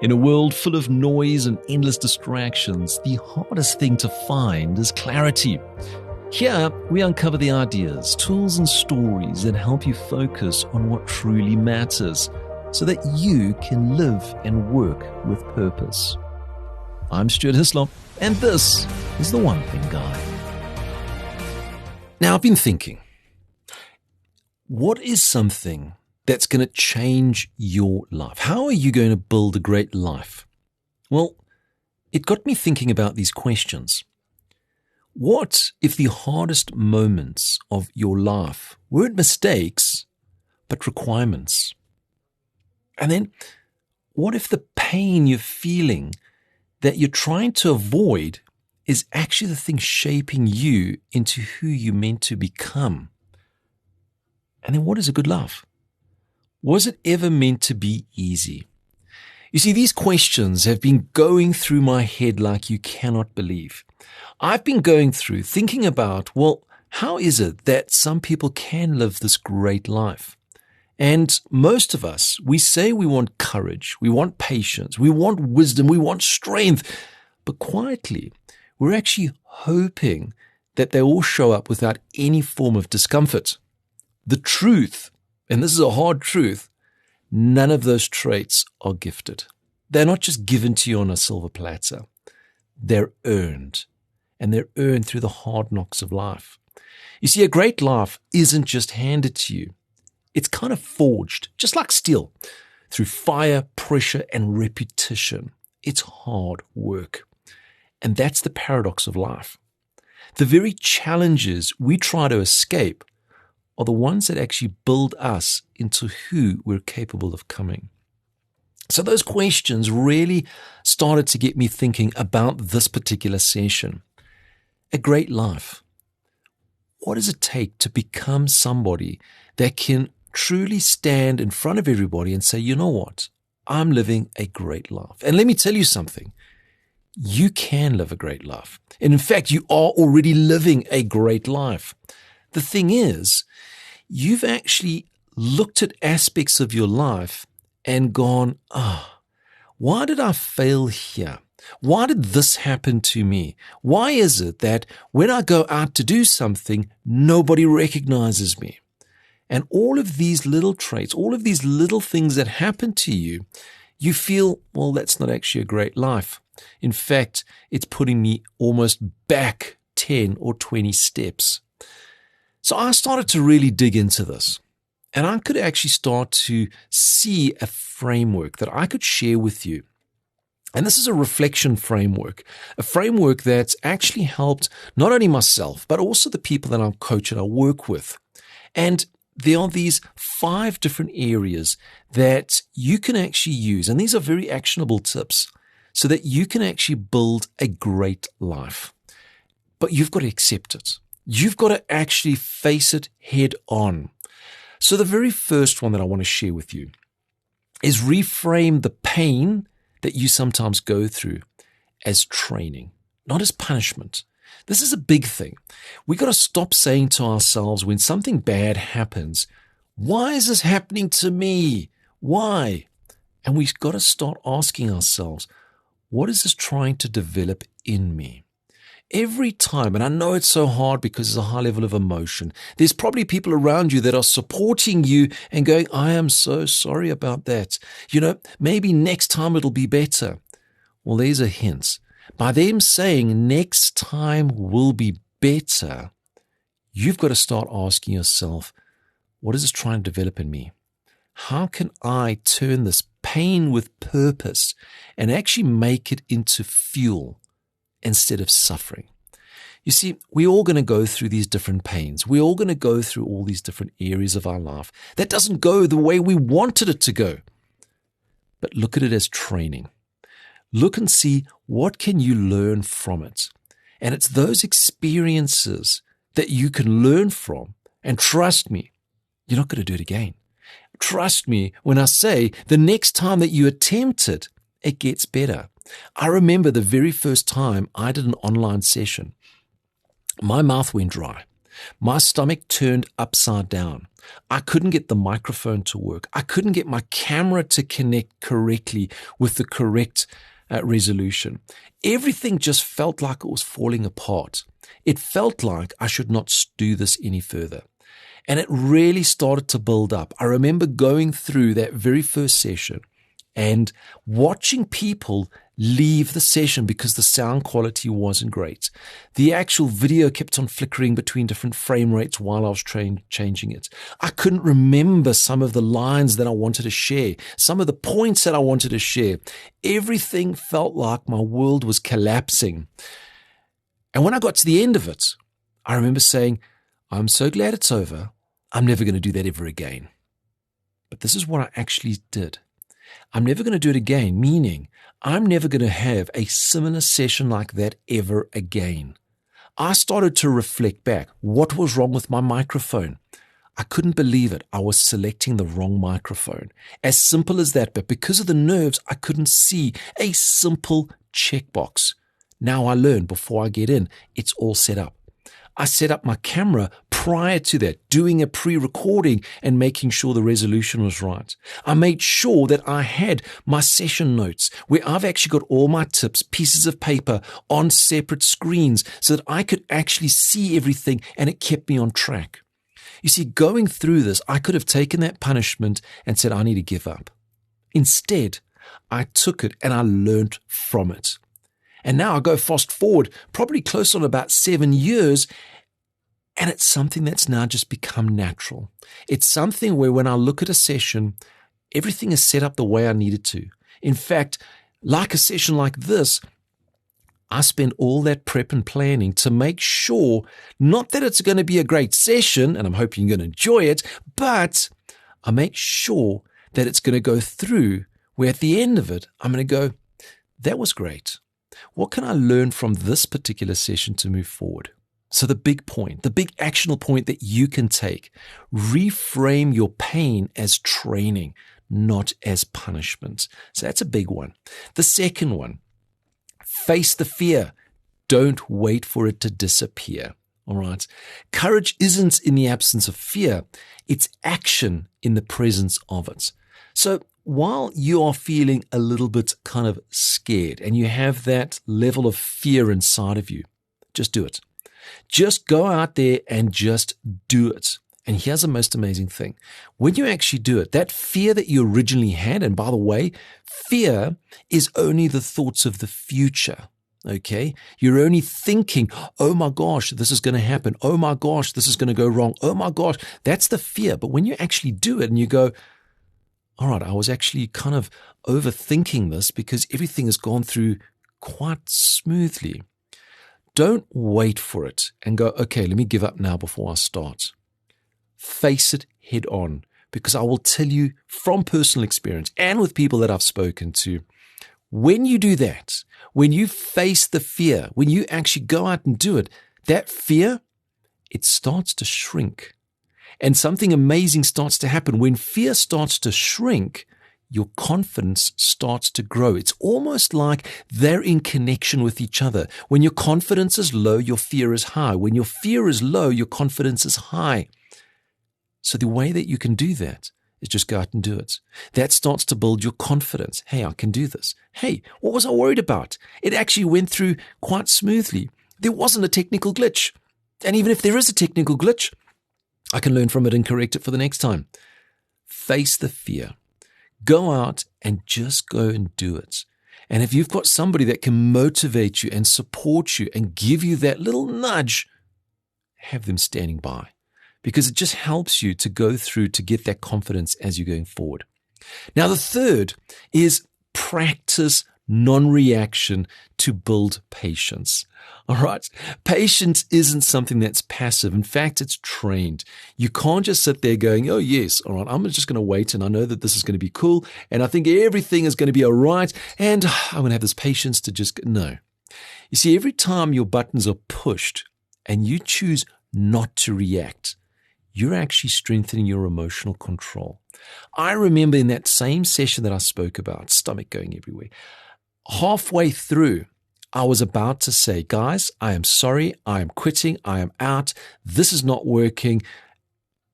In a world full of noise and endless distractions, the hardest thing to find is clarity. Here, we uncover the ideas, tools, and stories that help you focus on what truly matters so that you can live and work with purpose. I'm Stuart Hislop, and this is The One Thing Guy. Now, I've been thinking, what is something that's going to change your life? How are you going to build a great life? Well, it got me thinking about these questions. What if the hardest moments of your life weren't mistakes, but requirements? And then, what if the pain you're feeling that you're trying to avoid is actually the thing shaping you into who you're meant to become? And then, what is a good life? Was it ever meant to be easy? You see, these questions have been going through my head like you cannot believe. I've been going through thinking about, well, how is it that some people can live this great life? And most of us, we say we want courage, we want patience, we want wisdom, we want strength. But quietly, we're actually hoping that they all show up without any form of discomfort. The truth, and this is a hard truth, none of those traits are gifted. They're not just given to you on a silver platter. They're earned, and they're earned through the hard knocks of life. You see, a great life isn't just handed to you. It's kind of forged, just like steel, through fire, pressure, and repetition. It's hard work. And that's the paradox of life. The very challenges we try to escape are the ones that actually build us into who we're capable of becoming. So those questions really started to get me thinking about this particular session. A great life. What does it take to become somebody that can truly stand in front of everybody and say, you know what? I'm living a great life. And let me tell you something. You can live a great life. And in fact, you are already living a great life. The thing is, you've actually looked at aspects of your life and gone, why did I fail here? Why did this happen to me? Why is it that when I go out to do something, nobody recognizes me? And all of these little traits, all of these little things that happen to you, you feel, well, that's not actually a great life. In fact, it's putting me almost back 10 or 20 steps. So I started to really dig into this, and I could actually start to see a framework that I could share with you. And this is a reflection framework, a framework that's actually helped not only myself, but also the people that I coach and I work with. And there are these 5 different areas that you can actually use, and these are very actionable tips, so that you can actually build a great life. But you've got to accept it. You've got to actually face it head on. So the very first one that I want to share with you is reframe the pain that you sometimes go through as training, not as punishment. This is a big thing. We've got to stop saying to ourselves when something bad happens, why is this happening to me? Why? And we've got to start asking ourselves, what is this trying to develop in me? Every time, and I know it's so hard because there's a high level of emotion, there's probably people around you that are supporting you and going, I am so sorry about that. Maybe next time it'll be better. Well, there's a hint. By them saying next time will be better, you've got to start asking yourself, what is this trying to develop in me? How can I turn this pain with purpose and actually make it into fuel instead of suffering? You see, we're all going to go through these different pains. We're all going to go through all these different areas of our life. That doesn't go the way we wanted it to go. But look at it as training. Look and see what can you learn from it. And it's those experiences that you can learn from. And trust me, you're not going to do it again. Trust me when I say the next time that you attempt it, it gets better. I remember the very first time I did an online session, my mouth went dry. My stomach turned upside down. I couldn't get the microphone to work. I couldn't get my camera to connect correctly with the correct resolution. Everything just felt like it was falling apart. It felt like I should not do this any further. And it really started to build up. I remember going through that very first session and watching people leave the session because the sound quality wasn't great. The actual video kept on flickering between different frame rates while I was changing it. I couldn't remember some of the lines that I wanted to share, some of the points that I wanted to share. Everything felt like my world was collapsing. And when I got to the end of it, I remember saying, I'm so glad it's over. I'm never going to do that ever again. But this is what I actually did. I'm never going to do it again, meaning I'm never going to have a similar session like that ever again. I started to reflect back. What was wrong with my microphone? I couldn't believe it. I was selecting the wrong microphone. As simple as that, but because of the nerves, I couldn't see a simple checkbox. Now I learned before I get in, it's all set up. I set up my camera prior to that, doing a pre-recording and making sure the resolution was right. I made sure that I had my session notes where I've actually got all my tips, pieces of paper on separate screens so that I could actually see everything and it kept me on track. You see, going through this, I could have taken that punishment and said, I need to give up. Instead, I took it and I learned from it. And now I go fast forward, probably close on about 7 years, and it's something that's now just become natural. It's something where when I look at a session, everything is set up the way I need it to. In fact, like a session like this, I spend all that prep and planning to make sure, not that it's going to be a great session, and I'm hoping you're going to enjoy it, but I make sure that it's going to go through where at the end of it, I'm going to go, that was great. What can I learn from this particular session to move forward? So the big point, the big actionable point that you can take, reframe your pain as training, not as punishment. So that's a big one. The second one, face the fear. Don't wait for it to disappear. All right. Courage isn't in the absence of fear. It's action in the presence of it. So while you are feeling a little bit kind of scared and you have that level of fear inside of you, just do it. Just go out there and just do it. And here's the most amazing thing. When you actually do it, that fear that you originally had, and by the way, fear is only the thoughts of the future. Okay. You're only thinking, oh my gosh, this is going to happen. Oh my gosh, this is going to go wrong. Oh my gosh, that's the fear. But when you actually do it and you go, all right, I was actually kind of overthinking this because everything has gone through quite smoothly. Don't wait for it and go, okay, let me give up now before I start. Face it head on, because I will tell you from personal experience and with people that I've spoken to, when you do that, when you face the fear, when you actually go out and do it, that fear, it starts to shrink. And something amazing starts to happen. When fear starts to shrink, your confidence starts to grow. It's almost like they're in connection with each other. When your confidence is low, your fear is high. When your fear is low, your confidence is high. So the way that you can do that is just go out and do it. That starts to build your confidence. Hey, I can do this. Hey, what was I worried about? It actually went through quite smoothly. There wasn't a technical glitch. And even if there is a technical glitch, I can learn from it and correct it for the next time. Face the fear. Go out and just go and do it. And if you've got somebody that can motivate you and support you and give you that little nudge, have them standing by, because it just helps you to go through to get that confidence as you're going forward. Now, the third is practice non-reaction to build patience. All right. Patience isn't something that's passive. In fact, it's trained. You can't just sit there going, oh, yes, all right, I'm just going to wait and I know that this is going to be cool and I think everything is going to be all right and I'm going to have this patience to just, no. You see, every time your buttons are pushed and you choose not to react, you're actually strengthening your emotional control. I remember in that same session that I spoke about, stomach going everywhere, halfway through, I was about to say, guys, I am sorry, I am quitting, I am out, this is not working.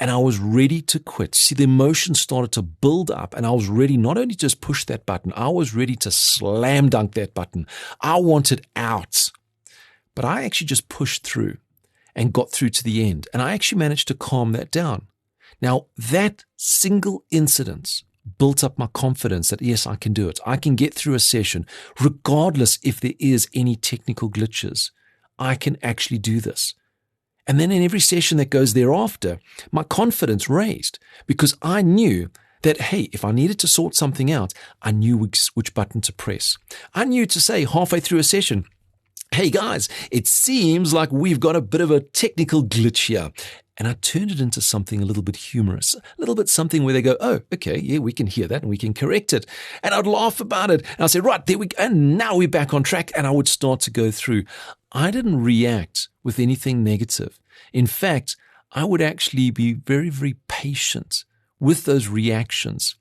And I was ready to quit. See, the emotion started to build up, and I was ready not only to just push that button, I was ready to slam dunk that button. I wanted out. But I actually just pushed through and got through to the end. And I actually managed to calm that down. Now, that single incident built up my confidence that, yes, I can do it. I can get through a session, regardless if there is any technical glitches. I can actually do this. And then in every session that goes thereafter, my confidence raised because I knew that, hey, if I needed to sort something out, I knew which button to press. I knew to say halfway through a session, hey guys, it seems like we've got a bit of a technical glitch here. And I turned it into something a little bit humorous, a little bit something where they go, oh, okay, yeah, we can hear that and we can correct it. And I'd laugh about it. And I'd say, right, there we go. And now we're back on track. And I would start to go through. I didn't react with anything negative. In fact, I would actually be very, very patient with those reactions.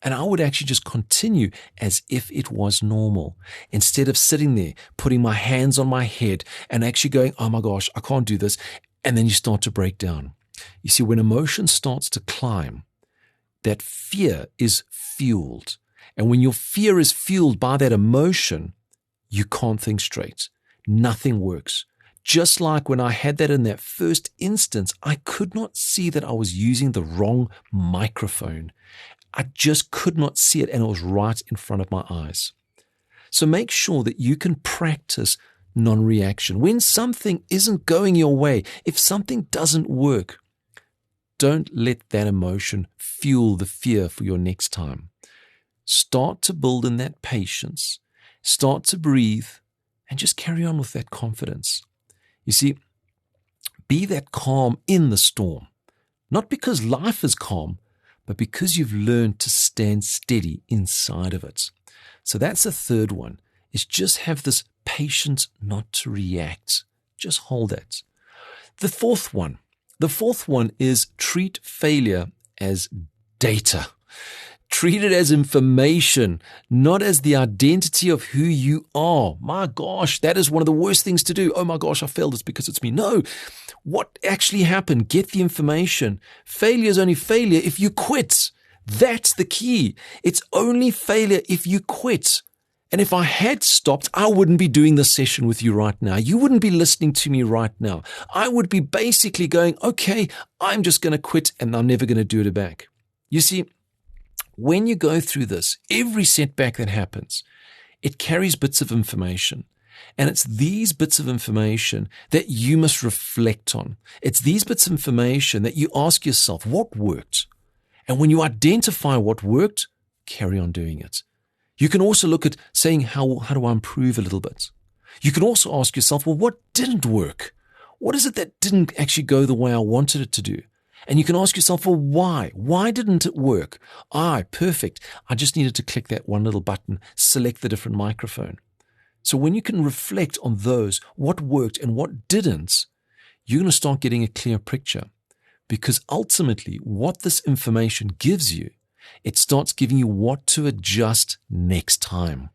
And I would actually just continue as if it was normal, instead of sitting there, putting my hands on my head and actually going, oh my gosh, I can't do this. And then you start to break down. You see, when emotion starts to climb, that fear is fueled. And when your fear is fueled by that emotion, you can't think straight. Nothing works. Just like when I had that in that first instance, I could not see that I was using the wrong microphone. I just could not see it, and it was right in front of my eyes. So make sure that you can practice non-reaction. When something isn't going your way, if something doesn't work, don't let that emotion fuel the fear for your next time. Start to build in that patience. Start to breathe and just carry on with that confidence. You see, be that calm in the storm, not because life is calm, but because you've learned to stand steady inside of it. So that's the third one, is just have this patience not to react. Just hold it. The fourth one is treat failure as data. Treat it as information, not as the identity of who you are. My gosh, that is one of the worst things to do. Oh my gosh, I failed. It's because it's me. No, what actually happened? Get the information. Failure is only failure if you quit. That's the key. It's only failure if you quit. And if I had stopped, I wouldn't be doing this session with you right now. You wouldn't be listening to me right now. I would be basically going, okay, I'm just going to quit and I'm never going to do it back. You see, when you go through this, every setback that happens, it carries bits of information. And it's these bits of information that you must reflect on. It's these bits of information that you ask yourself, what worked? And when you identify what worked, carry on doing it. You can also look at saying, how do I improve a little bit? You can also ask yourself, well, what didn't work? What is it that didn't actually go the way I wanted it to do? And you can ask yourself, well, why? Why didn't it work? Perfect. I just needed to click that one little button, select the different microphone. So when you can reflect on those, what worked and what didn't, you're going to start getting a clear picture. Because ultimately, what this information gives you, it starts giving you what to adjust next time.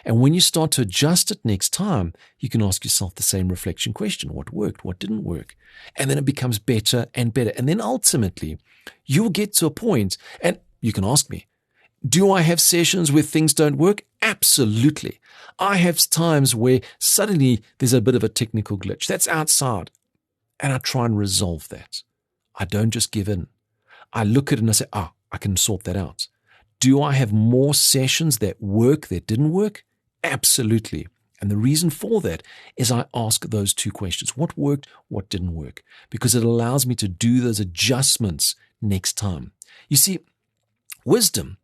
And when you start to adjust it next time, you can ask yourself the same reflection question. What worked? What didn't work? And then it becomes better and better. And then ultimately, you'll get to a point, and you can ask me, do I have sessions where things don't work? Absolutely. I have times where suddenly there's a bit of a technical glitch. That's outside. And I try and resolve that. I don't just give in. I look at it and I say, I can sort that out. Do I have more sessions that work that didn't work? Absolutely. And the reason for that is I ask those two questions. What worked? What didn't work? Because it allows me to do those adjustments next time. You see, wisdom,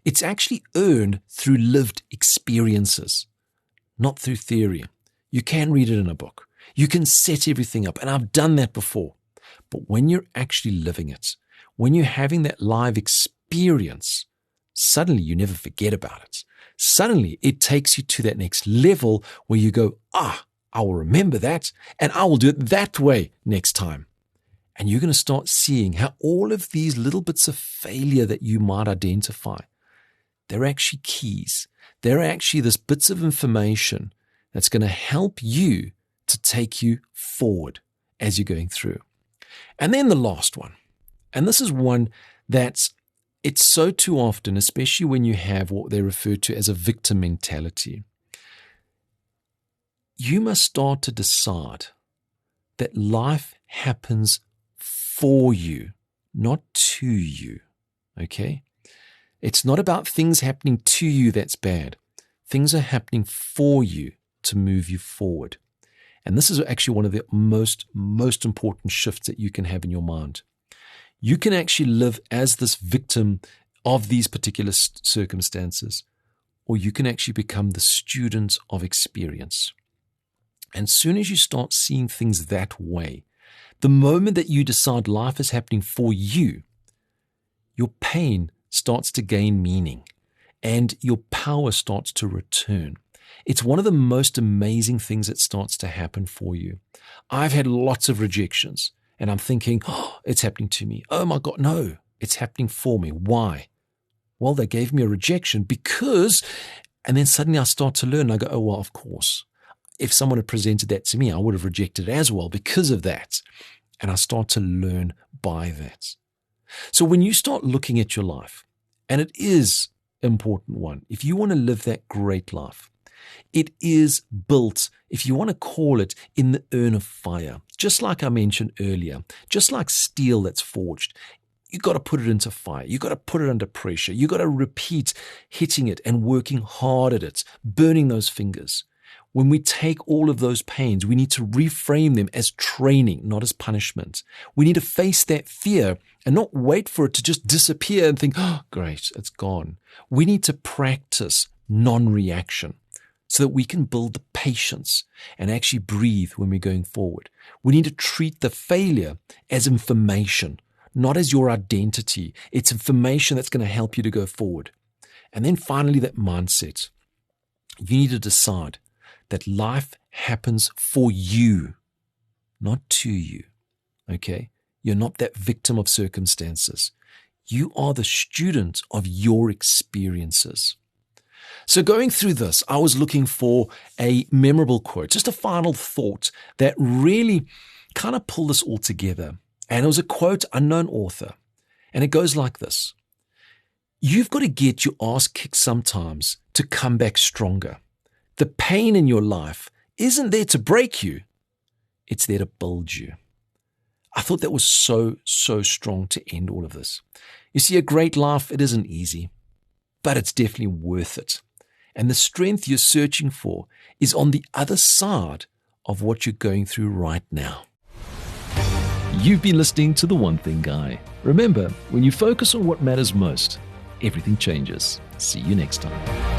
it's actually earned through lived experiences, not through theory. You can read it in a book. You can set everything up, and I've done that before. But when you're actually living it, when you're having that live experience, suddenly you never forget about it. Suddenly it takes you to that next level where you go, I will remember that and I will do it that way next time. And you're going to start seeing how all of these little bits of failure that you might identify, they're actually keys. They're actually this bits of information that's going to help you to take you forward as you're going through. And then the last one, and this is one that's it's so too often, especially when you have what they refer to as a victim mentality. You must start to decide that life happens for you, not to you, okay? It's not about things happening to you that's bad. Things are happening for you to move you forward. And this is actually one of the most important shifts that you can have in your mind. You can actually live as this victim of these particular circumstances, or you can actually become the student of experience. And as soon as you start seeing things that way, the moment that you decide life is happening for you, your pain starts to gain meaning and your power starts to return. It's one of the most amazing things that starts to happen for you. I've had lots of rejections and I'm thinking, oh, it's happening to me. Oh my God, no, it's happening for me. Why? Well, they gave me a rejection because, and then suddenly I start to learn. I go, oh, well, of course. If someone had presented that to me, I would have rejected it as well because of that. And I start to learn by that. So when you start looking at your life, and it is an important one, if you want to live that great life, it is built, if you want to call it, in the urn of fire. Just like I mentioned earlier, just like steel that's forged, you got to put it into fire. You got to put it under pressure. You got to repeat hitting it and working hard at it, burning those fingers. When we take all of those pains, we need to reframe them as training, not as punishment. We need to face that fear and not wait for it to just disappear and think, oh, great, it's gone. We need to practice non-reaction so that we can build the patience and actually breathe when we're going forward. We need to treat the failure as information, not as your identity. It's information that's going to help you to go forward. And then finally, that mindset. You need to decide that life happens for you, not to you, okay? You're not that victim of circumstances. You are the student of your experiences. So going through this, I was looking for a memorable quote, just a final thought that really kind of pulled this all together. And it was a quote, unknown author. And it goes like this: you've got to get your ass kicked sometimes to come back stronger. The pain in your life isn't there to break you. It's there to build you. I thought that was so strong to end all of this. You see, a great life, it isn't easy, but it's definitely worth it. And the strength you're searching for is on the other side of what you're going through right now. You've been listening to The One Thing Guy. Remember, when you focus on what matters most, everything changes. See you next time.